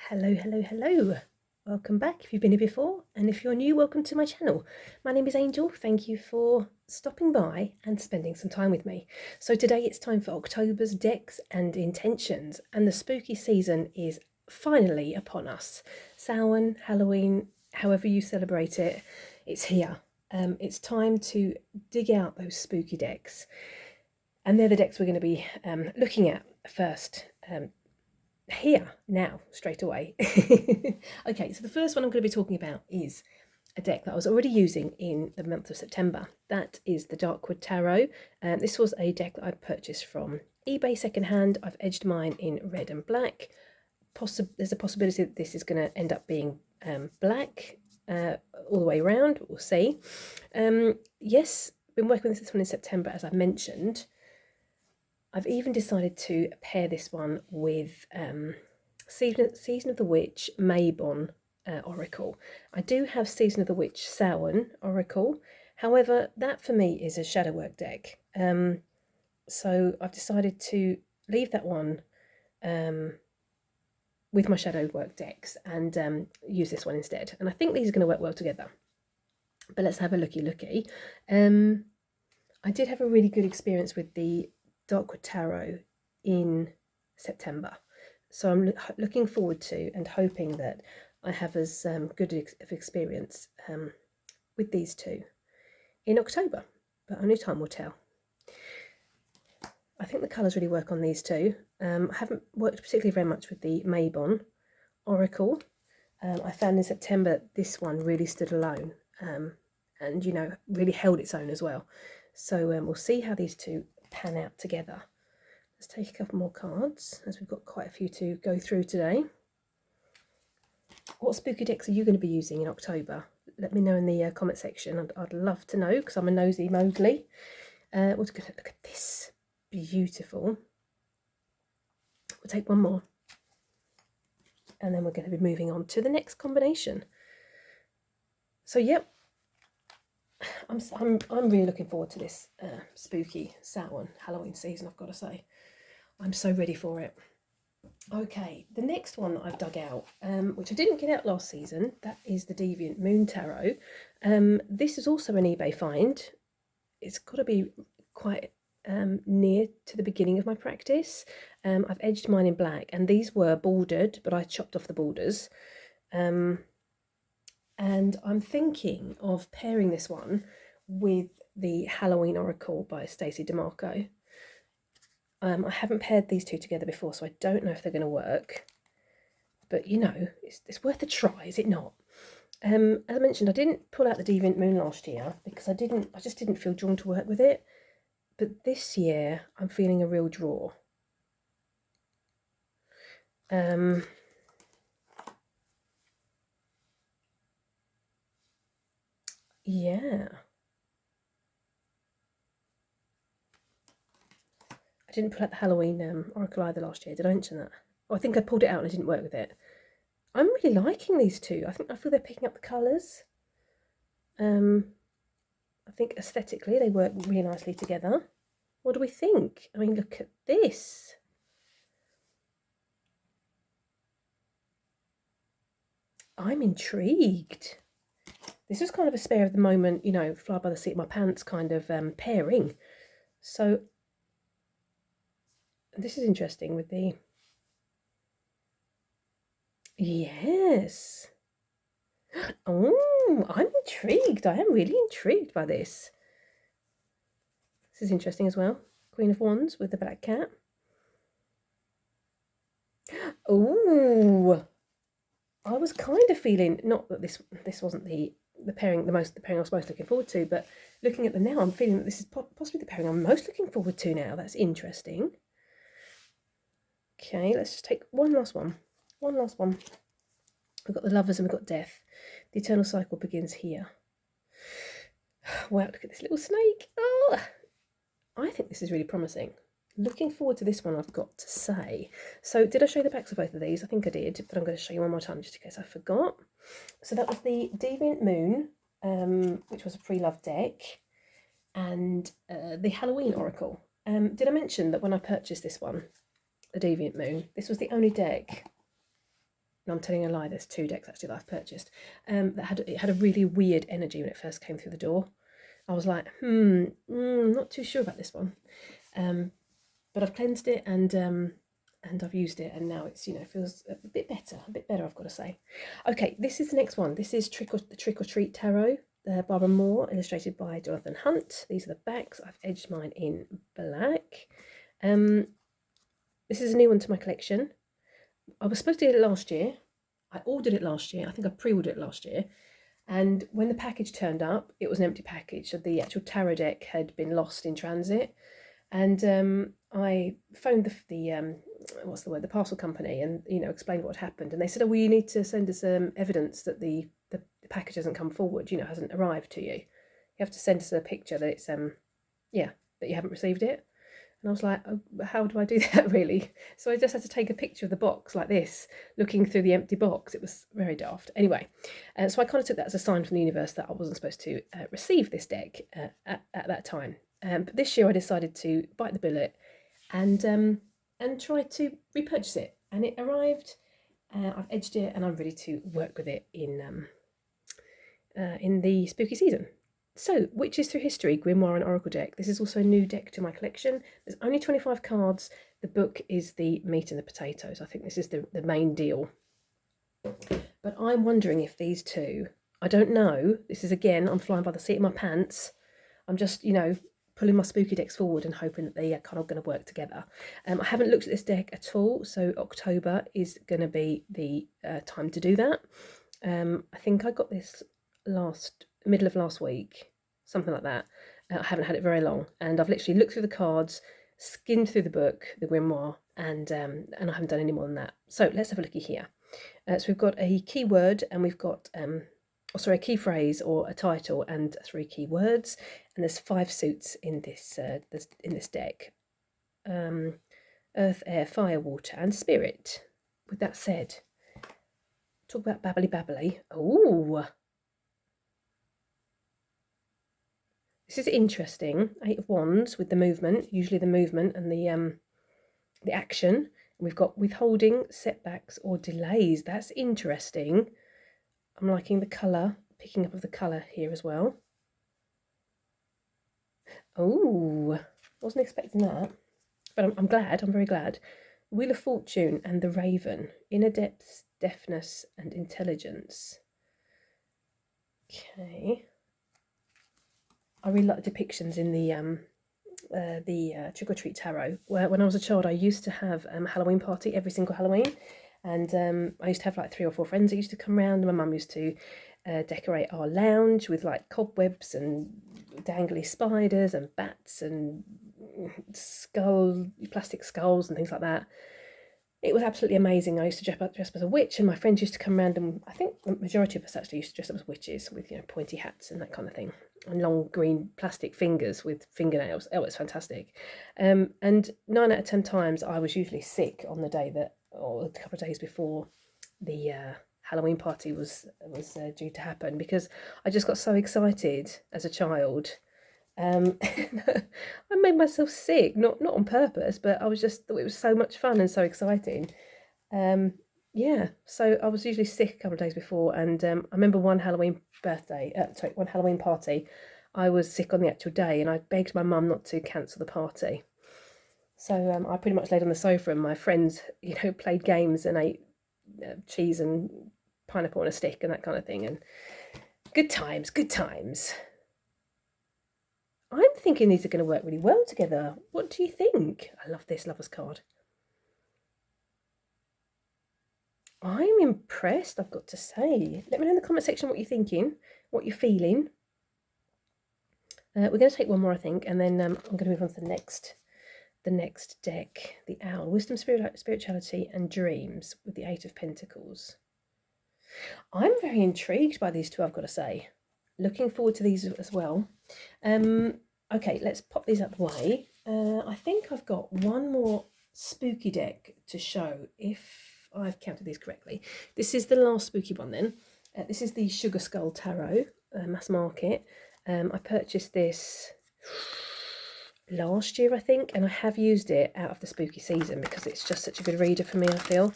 Hello, hello, hello. Welcome back if you've been here before, and if you're new, welcome to my channel. My name is Angel. Thank you for stopping by and spending some time with me. So today it's time for October's decks and intentions, and the spooky season is finally upon us. Samhain, Halloween, however you celebrate it, it's here. It's time to dig out those spooky decks, and they're the decks we're going to be looking at first. Here now straight away. Okay, so the first one I'm going to be talking about is a deck that I was already using in the month of September. That is the Darkwood Tarot. This was a deck that I purchased from eBay secondhand. I've edged mine in red and black. There's a possibility that this is going to end up being black all the way around. We'll see. Yes, been working with this one in September, as I mentioned. I've even decided to pair this one with Season of the Witch Maybon Oracle. I do have Season of the Witch Samhain Oracle. However, that for me is a shadow work deck. So I've decided to leave that one with my shadow work decks and use this one instead. And I think these are going to work well together. But let's have a looky. I did have a really good experience with the Darkwood Tarot in September, so I'm looking forward to and hoping that I have as good of experience with these two in October, but only time will tell. I think the colours really work on these two. I haven't worked particularly very much with the Maybon Oracle. I found in September this one really stood alone and, you know, really held its own as well. So we'll see how these two pan out together. Let's take a couple more cards, as we've got quite a few to go through today. What spooky decks are you going to be using in October? Let me know in the comment section. I'd love to know, because I'm a nosy Mowgli. We're going to look at this. Beautiful. We'll take one more, and then we're going to be moving on to the next combination. So yep, I'm really looking forward to this spooky Samhain Halloween season, I've got to say. I'm so ready for it. Okay, the next one I've dug out, which I didn't get out last season, that is the Deviant Moon Tarot. This is also an eBay find. It's got to be quite near to the beginning of my practice. I've edged mine in black, and these were bordered, but I chopped off the borders. And I'm thinking of pairing this one with the Halloween Oracle by Stacey DeMarco. I haven't paired these two together before, so I don't know if they're going to work. But, you know, it's worth a try, is it not? As I mentioned, I didn't pull out the Deviant Moon last year because I just didn't feel drawn to work with it. But this year, I'm feeling a real draw. Yeah. I didn't pull out the Halloween Oracle either last year. Did I mention that? Oh, I think I pulled it out and I didn't work with it. I'm really liking these two. I feel they're picking up the colours. I think aesthetically they work really nicely together. What do we think? I mean, look at this. I'm intrigued. This is kind of a spare of the moment, you know, fly by the seat of my pants kind of pairing. So this is interesting with the... Yes. Oh, I'm intrigued. I am really intrigued by this. This is interesting as well. Queen of Wands with the black cat. Oh, I was kind of feeling, not that this wasn't the pairing I was most looking forward to, but looking at them now, I'm feeling that this is possibly the pairing I'm most looking forward to now. That's interesting. Okay, let's just take one last one. One last one. We've got the Lovers and we've got Death. The eternal cycle begins here. Wow, look at this little snake. Oh, I think this is really promising. Looking forward to this one, I've got to say. So did I show you the backs of both of these? I think I did, but I'm going to show you one more time just in case I forgot. So that was the Deviant Moon, which was a pre-loved deck, and the Halloween Oracle. Did I mention that when I purchased this one, the Deviant Moon, this was the only deck No, I'm telling a lie, there's 2 decks actually that I've purchased, it had a really weird energy when it first came through the door. I was like, not too sure about this one. But I've cleansed it and I've used it, and now it's, feels a bit better, I've got to say. Okay, this is the next one. This is the Trick or Treat Tarot, Barbara Moore, illustrated by Jonathan Hunt. These are the backs. I've edged mine in black. This is a new one to my collection. I was supposed to get it last year. I ordered it last year. I think I pre-ordered it last year. And when the package turned up, it was an empty package. So the actual tarot deck had been lost in transit. And I phoned the parcel company, and explained what had happened. And they said, "Oh, well, you need to send us evidence that the package hasn't come forward. Hasn't arrived to you. You have to send us a picture that it's that you haven't received it." And I was like, "Oh, how do I do that, really?" So I just had to take a picture of the box like this, looking through the empty box. It was very daft. Anyway, so I kind of took that as a sign from the universe that I wasn't supposed to receive this deck at that time. But this year I decided to bite the bullet and try to repurchase it. And it arrived. I've edged it, and I'm ready to work with it in the spooky season. So, Witches Through History, Grimoire and Oracle deck. This is also a new deck to my collection. There's only 25 cards. The book is the meat and the potatoes. I think this is the main deal. But I'm wondering if these two, I don't know. This is, again, I'm flying by the seat of my pants. I'm just, pulling my spooky decks forward and hoping that they are kind of going to work together. I haven't looked at this deck at all, so October is going to be the time to do that. I think I got this middle of last week, something like that. I haven't had it very long, and I've literally looked through the cards, skimmed through the book, the grimoire, and I haven't done any more than that. So let's have a looky here. So we've got a keyword, and we've got a key phrase or a title, and 3 key words, and there's 5 suits in this deck: earth, air, fire, water, and spirit. With that said, talk about babbly. Oh. This is interesting. 8 of Wands with the movement, usually the movement and the action. We've got withholding, setbacks, or delays. That's interesting. I'm liking the colour, picking up of the colour here as well. Oh, wasn't expecting that. But I'm glad, I'm very glad. Wheel of Fortune and the Raven. Inner depth, deafness, and intelligence. Okay. I really like the depictions in the Trick or Treat Tarot. Where when I was a child, I used to have a Halloween party every single Halloween, and I used to have like 3 or 4 friends that used to come round, and my mum used to decorate our lounge with like cobwebs and dangly spiders and bats and plastic skulls and things like that. It was absolutely amazing. I used to dress up as a witch, and my friends used to come around, and I think the majority of us actually used to dress up as witches with pointy hats and that kind of thing, and long green plastic fingers with fingernails. Oh, it's fantastic. And 9 out of 10 times I was usually sick on the day or a couple of days before the Halloween party was due to happen, because I just got so excited as a child. I made myself sick, not on purpose, but I was just thought it was so much fun and so exciting. So I was usually sick a couple of days before, and I remember one Halloween party, I was sick on the actual day, and I begged my mum not to cancel the party. So I pretty much laid on the sofa, and my friends, played games and ate cheese and pineapple on a stick and that kind of thing, and good times. I'm thinking these are going to work really well together. What do you think? I love this Lover's card. I'm impressed, I've got to say. Let me know in the comment section what you're thinking, what you're feeling. We're going to take one more, I think, and then I'm going to move on to the next deck, the Owl. Wisdom, Spirituality, and Dreams with the 8 of Pentacles. I'm very intrigued by these two, I've got to say. Looking forward to these as well. Okay, let's pop these out of the way. I think I've got one more spooky deck to show, if I've counted these correctly. This is the last spooky one then. This is the Sugar Skull Tarot, mass market. I purchased this last year, I think, and I have used it out of the spooky season because it's just such a good reader for me, I feel.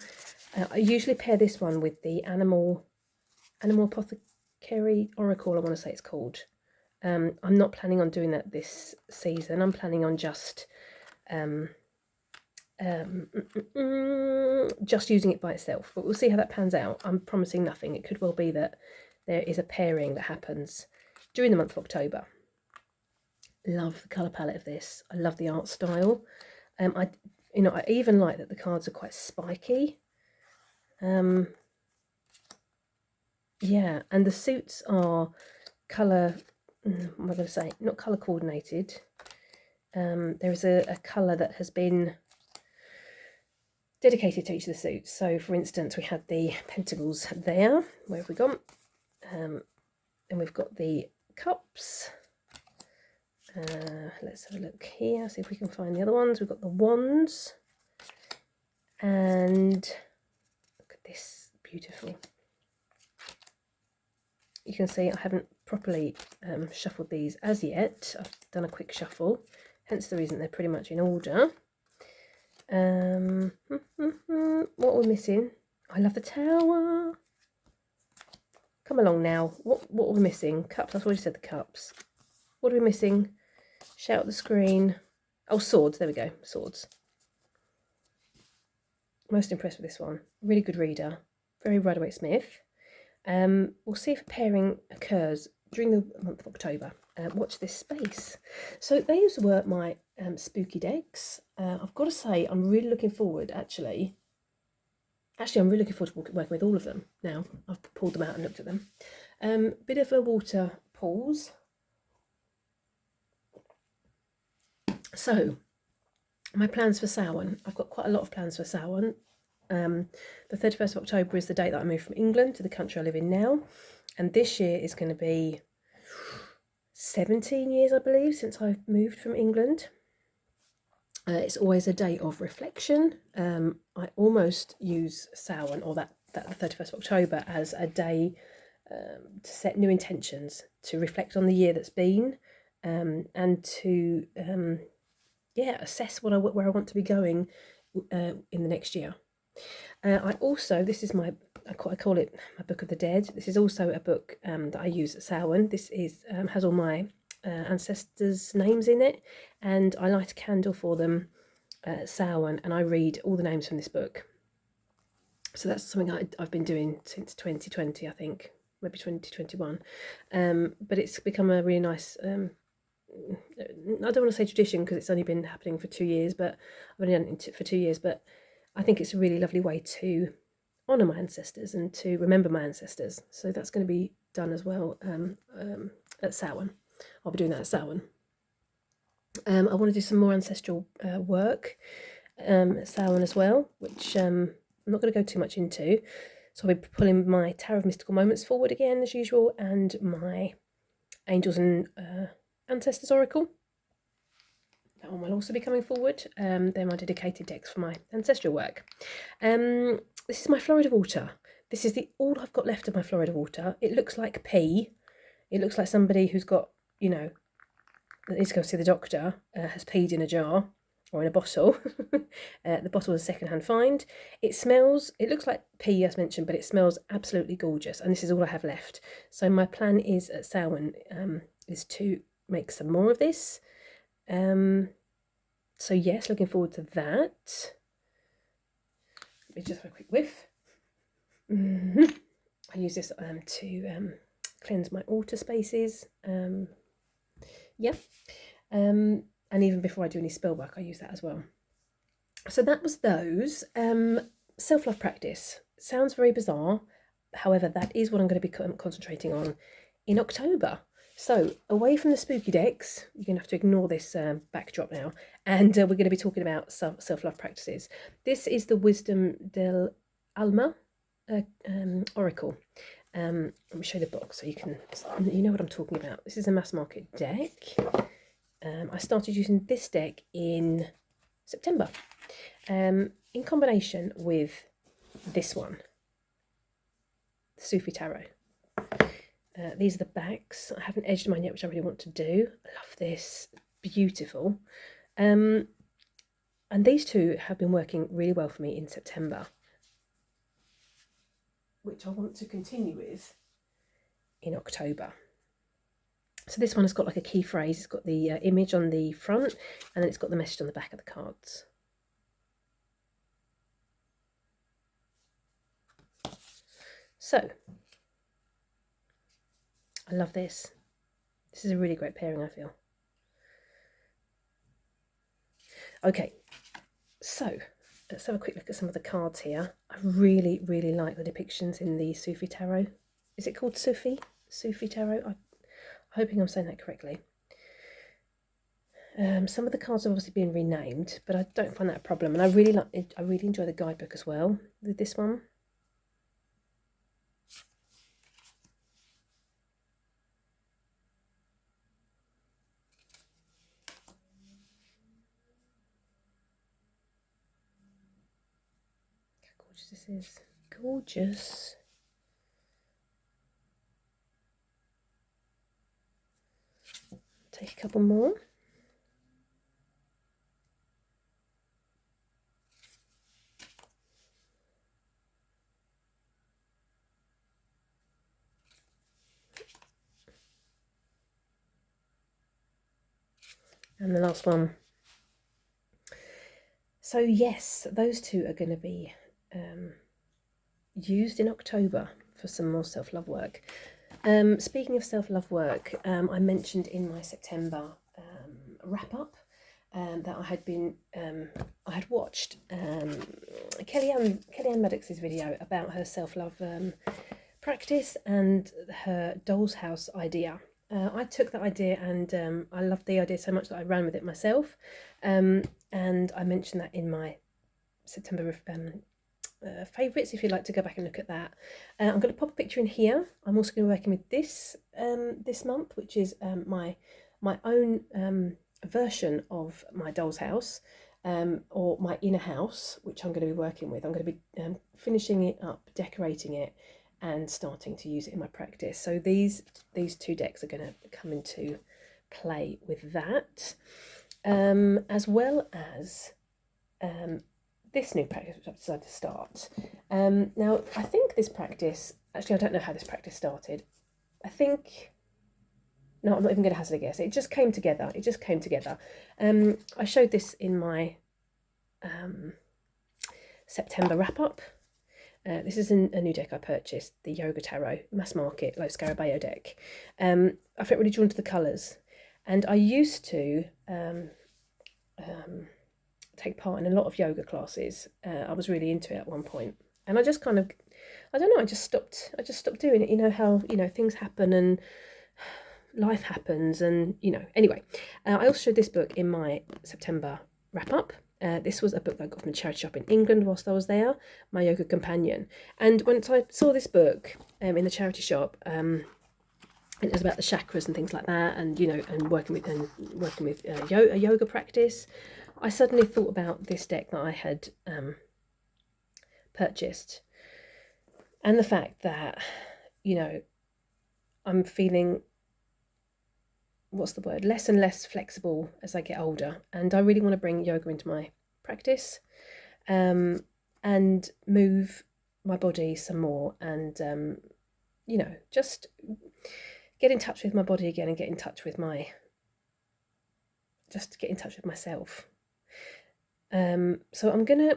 I usually pair this one with the Animal Apothecary Oracle, I want to say it's called. I'm not planning on doing that this season. I'm planning on just using it by itself, but we'll see how that pans out. I'm promising nothing. It could well be that there is a pairing that happens during the month of October. Love the colour palette of this. I love the art style. I even like that the cards are quite spiky. Yeah, and the suits are colour, what am I going to say? Not colour coordinated. There is a colour that has been dedicated to each of the suits. So, for instance, we had the pentacles there. Where have we gone? And we've got the cups. Let's have a look here, see if we can find the other ones. We've got the wands. And look at this, beautiful. You can see I haven't properly shuffled these as yet. I've done a quick shuffle, hence the reason they're pretty much in order. What we're missing? I love the tower. Come along now. What are we missing? Cups. I've already said the cups. What are we missing? Shout at the screen. Oh, swords. There we go. Swords. Most impressed with this one. Really good reader. Very Rider-Waite-Smith. We'll see if a pairing occurs during the month of October. Watch this space. So those were my spooky decks. I've got to say, I'm really looking forward, actually, I'm really looking forward to working with all of them now. I've pulled them out and looked at them. Bit of a water pause. So, my plans for Samhain. I've got quite a lot of plans for Samhain. The 31st of October is the date that I moved from England to the country I live in now. And this year is going to be 17 years, I believe, since I've moved from England. It's always a day of reflection. I almost use Samhain, or that 31st of October, as a day to set new intentions, to reflect on the year that's been, and to assess where I want to be going in the next year. I also, this is I call it my Book of the Dead. This is also a book that I use at Samhain. This is has all my ancestors' names in it, and I light a candle for them at Samhain, and I read all the names from this book. So that's something I've been doing since 2020, I think, maybe 2021. But it's become a really nice, I don't want to say tradition because it's only been happening for 2 years, but I've only done it for 2 years, but I think it's a really lovely way to honour my ancestors and to remember my ancestors. So that's going to be done as well at Samhain. I'll be doing that at Samhain. I want to do some more ancestral work at Samhain as well, which I'm not going to go too much into. So I'll be pulling my Tower of Mystical Moments forward again as usual, and my Angels and Ancestors Oracle. That one will also be coming forward. They're my dedicated decks for my ancestral work. This is my Florida water. This is all I've got left of my Florida water. It looks like pee. It looks like somebody who's got, that needs to go see the doctor, has peed in a jar or in a bottle. The bottle is a second-hand find. It looks like pee as mentioned, but it smells absolutely gorgeous. And this is all I have left. So my plan is at Samhain is to make some more of this. So yes, looking forward to that. Let me just have a quick whiff. I use this to cleanse my altar spaces. And even before I do any spell work, I use that as well. So that was those. Self-love practice. Sounds very bizarre. However, that is what I'm going to be concentrating on in October. So, away from the spooky decks, you're going to have to ignore this backdrop now, and we're going to be talking about self-love practices. This is the Wisdom del Alma Oracle. Let me show you the box so you know what I'm talking about. This is a mass market deck. I started using this deck in September, in combination with this one, the Sufi Tarot. These are the backs. I haven't edged mine yet, which I really want to do. I love this. Beautiful. And these two have been working really well for me in September. which I want to continue with in October. So this one has got like a key phrase. It's got the image on the front, and then it's got the message on the back of the cards. So I love this. This is a really great pairing, I feel. Okay, so let's have a quick look at some of the cards here. I really, really like the depictions in the Sufi Tarot. Is it called Sufi? Sufi Tarot? I'm hoping I'm saying that correctly. Some of the cards have obviously been renamed, but I don't find that a problem. And I really enjoy the guidebook as well with this one. How gorgeous this is. Gorgeous. Take a couple more. And the last one. So yes, those two are going to be used in October for some more self-love work. Speaking of self-love work, I mentioned in my September wrap-up that I had watched Kelly Ann Maddox's video about her self-love practice and her doll's house idea. I took that idea and I loved the idea so much that I ran with it myself, and I mentioned that in my September favourites, if you'd like to go back and look at that. I'm going to pop a picture in here. I'm also going to be working with this this month, which is my own version of my doll's house, or my inner house, which I'm going to be working with. I'm going to be finishing it up, decorating it, and starting to use it in my practice. So these two decks are going to come into play with that, as well as this new practice which I've decided to start. Now I think this practice, actually I don't know how this practice started. I'm not even going to hazard a guess. It just came together. I showed this in my September wrap-up. This is a new deck I purchased, the Yoga Tarot Mass Market Low Scarabeo deck. I felt really drawn to the colours, and I used to take part in a lot of yoga classes. I was really into it at one point, and I just kind of, I don't know, I just stopped doing it. You know how, you know, things happen and life happens, and you know, anyway. I also showed this book in my September wrap-up. This was a book that I got from the charity shop in England whilst I was there, My Yoga Companion. And once I saw this book in the charity shop, it was about the chakras and things like that, and you know, and working with a yoga practice. I suddenly thought about this deck that I had purchased, and the fact that, you know, I'm feeling, what's the word, less and less flexible as I get older, and I really want to bring yoga into my practice, and move my body some more, and you know, just get in touch with my body again, and get in touch with myself. So I'm gonna,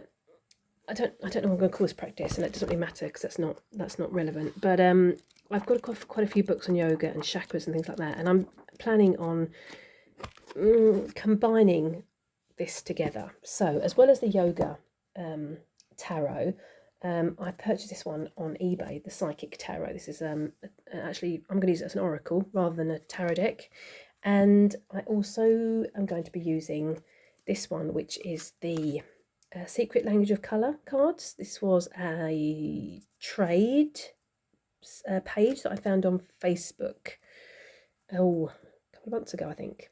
I don't know what I'm gonna call this practice, and it doesn't really matter because that's not relevant, but I've got quite a few books on yoga and chakras and things like that, and I'm planning on combining this together. So as well as the yoga tarot, I purchased this one on eBay, the Psychic Tarot. This is actually, I'm going to use it as an oracle rather than a tarot deck, and I also am going to be using this one, which is the Secret Language of Colour cards. This was a trade page that I found on Facebook a couple of months ago, I think.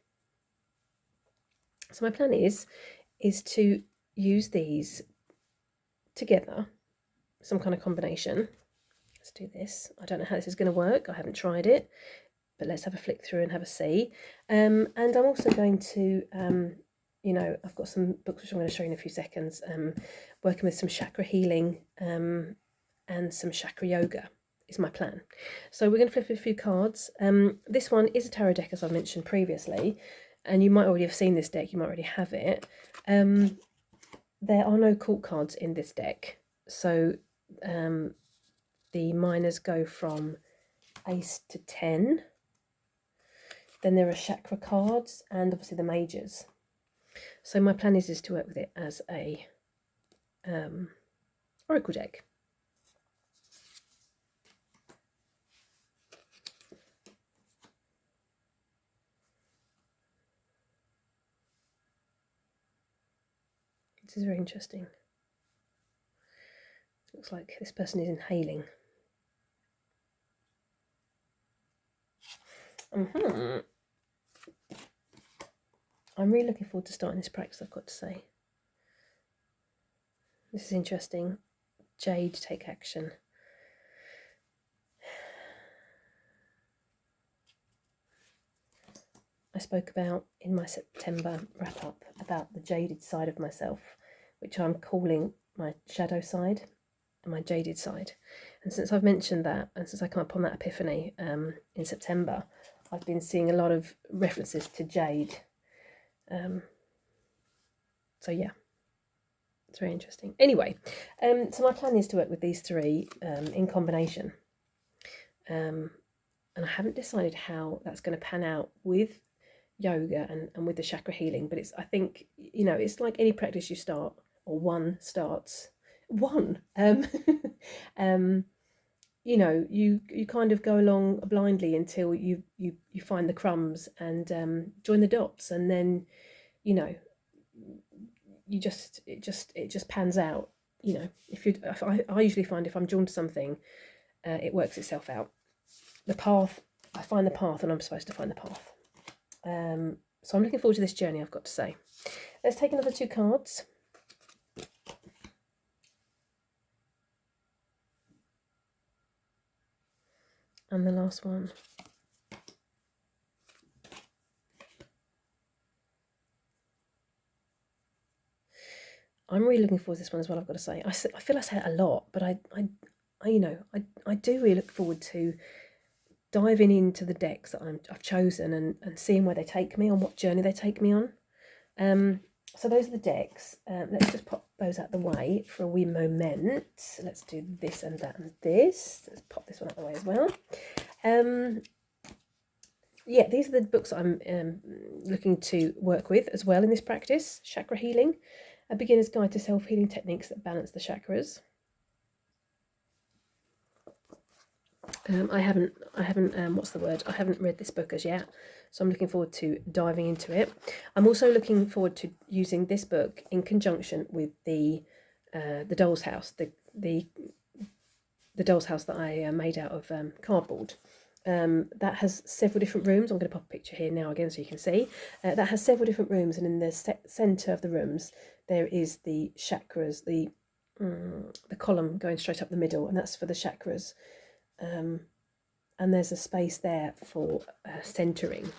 So my plan is to use these together, some kind of combination. Let's do this. I don't know how this is going to work. I haven't tried it, but let's have a flick through and have a see. And I'm also going to, you know, I've got some books which I'm going to show you in a few seconds, working with some chakra healing, and some chakra yoga is my plan. So we're going to flip a few cards. This one is a tarot deck, as I mentioned previously, and you might already have seen this deck, you might already have it. There are no court cards in this deck, so the minors go from Ace to 10. Then there are chakra cards and obviously the majors. So my plan is to work with it as a oracle deck. This is very interesting. Looks like this person is inhaling. I'm really looking forward to starting this practice, I've got to say. This is interesting. Jade, take action. I spoke about in my September wrap up about the jaded side of myself, which I'm calling my shadow side and my jaded side. And since I've mentioned that, and since I come upon that epiphany in September, I've been seeing a lot of references to jade. So yeah, it's very interesting. Anyway, so my plan is to work with these three in combination. And I haven't decided how that's going to pan out with yoga and with the chakra healing, but I think, you know, it's like any practice you start, or one starts. You know, you kind of go along blindly until you find the crumbs and join the dots, and then, you know, it just pans out. You know, I usually find if I'm drawn to something, it works itself out. The path, I find the path, and I'm supposed to find the path. So I'm looking forward to this journey, I've got to say. Let's take another 2 cards. And the last one. I'm really looking forward to this one as well, I've got to say. I feel I say it a lot, but I do really look forward to diving into the decks that I've chosen and seeing where they take me, on what journey they take me on. So those are the decks. Let's just pop those out the way for a wee moment. Let's do this and that and this. Let's pop this one out the way as well. Yeah, these are the books I'm looking to work with as well in this practice. Chakra Healing, A Beginner's Guide to Self-Healing Techniques that Balance the Chakras. I haven't what's the word? I haven't read this book as yet, so I'm looking forward to diving into it. I'm also looking forward to using this book in conjunction with the doll's house, the doll's house that I made out of cardboard. That has several different rooms. I'm going to pop a picture here now again so you can see. That has several different rooms, and in the centre of the rooms there is the chakras, the column going straight up the middle, and that's for the chakras. And there's a space there for centering.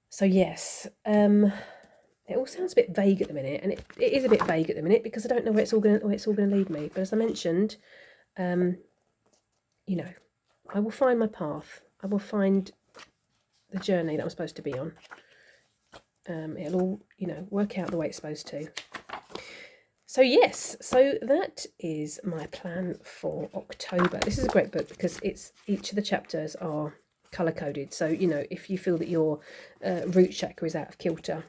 So yes, it all sounds a bit vague at the minute, and it is a bit vague at the minute because I don't know where it's all going to lead me. But as I mentioned, you know, I will find my path. I will find the journey that I'm supposed to be on. It'll all, you know, work out the way it's supposed to. So yes, so that is my plan for October. This is a great book because each of the chapters are colour coded. So, you know, if you feel that your root chakra is out of kilter,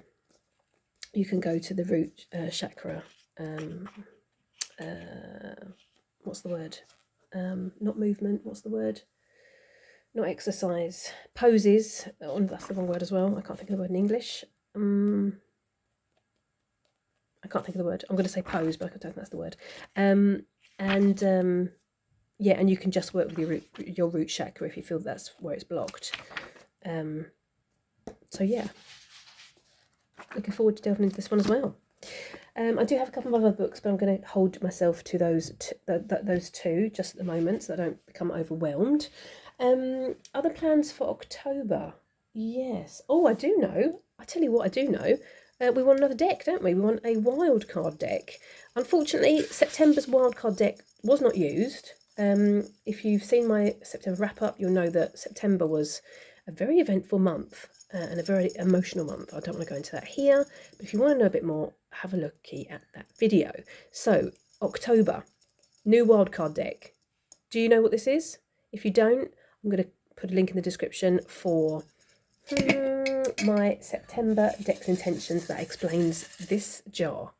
you can go to the root chakra. What's the word? Not movement. What's the word? Not exercise. Poses. Oh, that's the wrong word as well. I can't think of the word in English. I can't think of the word. I'm going to say pose, but I don't think that's the word. Yeah, and you can just work with your root chakra if you feel that's where it's blocked. So yeah, looking forward to delving into this one as well. I do have a couple of other books, but I'm going to hold myself to those two just at the moment, so I don't become overwhelmed. Other plans for October? Yes. Oh, I do know. I tell you what, I do know. We want another deck, don't we? We want a wildcard deck. Unfortunately, September's wildcard deck was not used. If you've seen my September wrap-up, you'll know that September was a very eventful month and a very emotional month. I don't want to go into that here, but if you want to know a bit more, have a looky at that video. So, October, new wildcard deck. Do you know what this is? If you don't, I'm going to put a link in the description for my September Decks Intentions that explains this jar.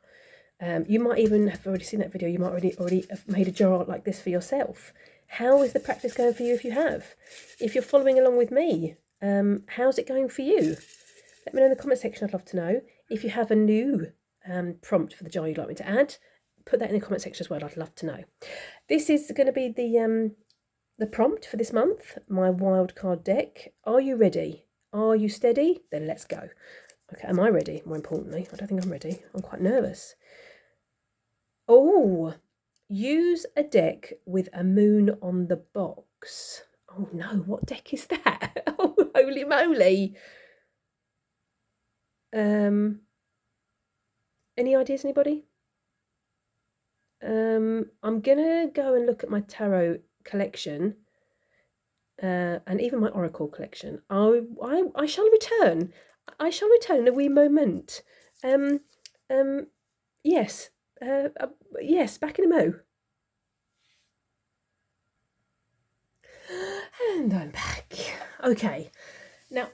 You might even have already seen that video. You might already have made a jar like this for yourself. How is the practice going for you if you have? If you're following along with me, how's it going for you? Let me know in the comment section. I'd love to know. If you have a new prompt for the jar you'd like me to add, put that in the comment section as well. I'd love to know. This is going to be the prompt for this month, my wildcard deck. Are you ready? Are you steady? Then let's go. Okay, am I ready? More importantly, I don't think I'm ready. I'm quite nervous. Oh, use a deck with a moon on the box. Oh no, what deck is that? Oh, holy moly. Any ideas, anybody? I'm gonna go and look at my tarot collection. And even my oracle collection. I shall return. I shall return in a wee moment. Yes. Yes, back in a mo. And I'm back. Okay. Now,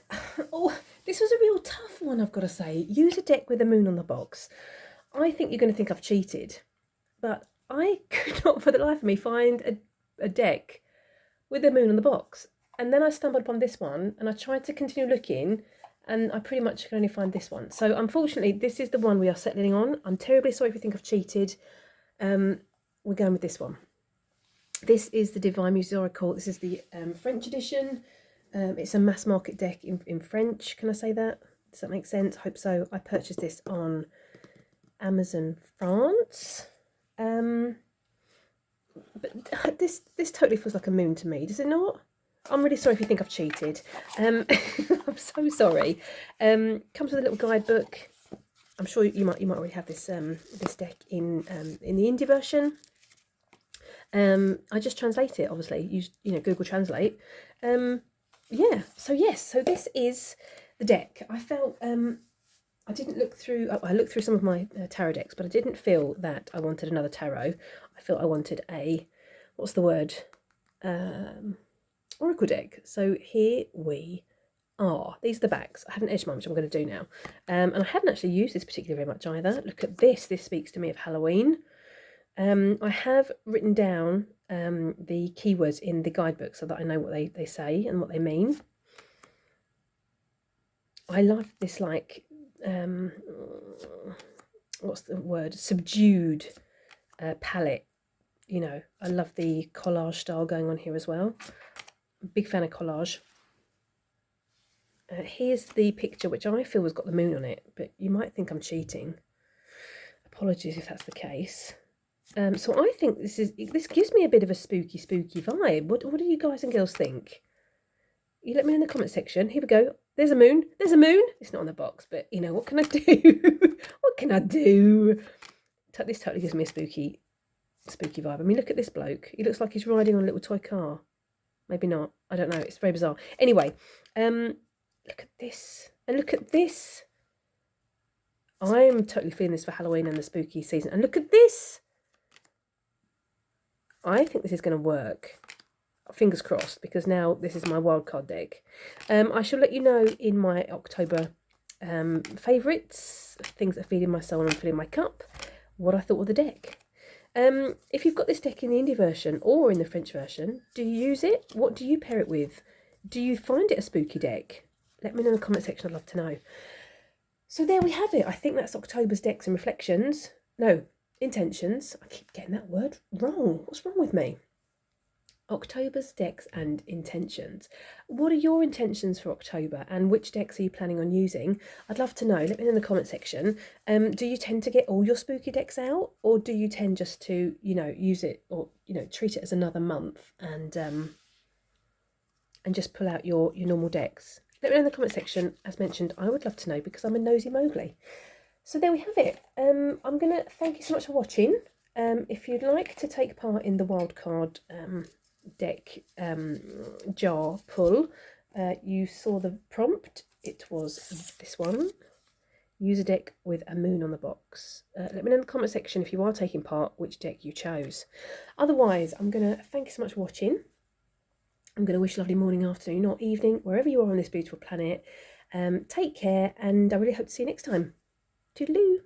oh, this was a real tough one, I've got to say. Use a deck with a moon on the box. I think you're going to think I've cheated, but I could not for the life of me find a deck with a moon on the box. And then I stumbled upon this one and I tried to continue looking and I pretty much can only find this one. So unfortunately, this is the one we are settling on. I'm terribly sorry if you think I've cheated. We're going with this one. This is the Deviant Moon Oracle. This is the French edition. It's a mass market deck in French. Can I say that? Does that make sense? Hope so. I purchased this on Amazon France. But this totally feels like a moon to me, does it not? I'm really sorry if you think I've cheated. I'm so sorry. Comes with a little guidebook. I'm sure you might already have this this deck in the indie version. I just translate it, obviously. Use Google Translate. Yeah. So yes. So this is the deck. I felt I didn't look through. I looked through some of my tarot decks, but I didn't feel that I wanted another tarot. I felt I wanted a, what's the word? Oracle deck. So here we are. These are the backs. I haven't edged mine, which I'm going to do now. And I haven't actually used this particularly very much either. Look at this. This speaks to me of Halloween. I have written down the keywords in the guidebook so that I know what they say and what they mean. I love this, like, what's the word? Subdued palette. You know, I love the collage style going on here as well. Big fan of collage. Here's the picture, which I feel has got the moon on it, but you might think I'm cheating. Apologies if that's the case. So I think this gives me a bit of a spooky vibe. What do you guys and girls think? You let me know in the comment section. Here we go. There's a moon. There's a moon. It's not on the box, but you know, what can I do? What can I do? This totally gives me a spooky vibe. I mean, look at this bloke. He looks like he's riding on a little toy car. Maybe not. I don't know. It's very bizarre. Anyway, look at this. And look at this. I'm totally feeling this for Halloween and the spooky season. And look at this. I think this is going to work. Fingers crossed, because now this is my wildcard deck. I shall let you know in my October favourites, things that are feeding my soul and filling my cup, what I thought of the deck. If you've got this deck in the indie version or in the French version, do you use it? What do you pair it with? Do you find it a spooky deck? Let me know in the comment section. I'd love to know. So there we have it. I think that's October's decks and reflections. No, intentions. I keep getting that word wrong. What's wrong with me? October's decks and intentions. What are your intentions for October, and which decks are you planning on using? I'd love to know. Let me know in the comment section. Do you tend to get all your spooky decks out, or do you tend just to, use it, or treat it as another month and just pull out your normal decks? Let me know in the comment section. As mentioned, I would love to know, because I'm a nosy Mowgli. So there we have it. I'm going to thank you so much for watching. If you'd like to take part in the Wildcard Deck jar pull, you saw the prompt. It was this one. Use a deck with a moon on the box. Let me know in the comment section if you are taking part, which deck you chose. Otherwise, I'm going to thank you so much for watching. I'm going to wish you a lovely morning, afternoon, or evening, wherever you are on this beautiful planet. Take care, and I really hope to see you next time. Toodaloo!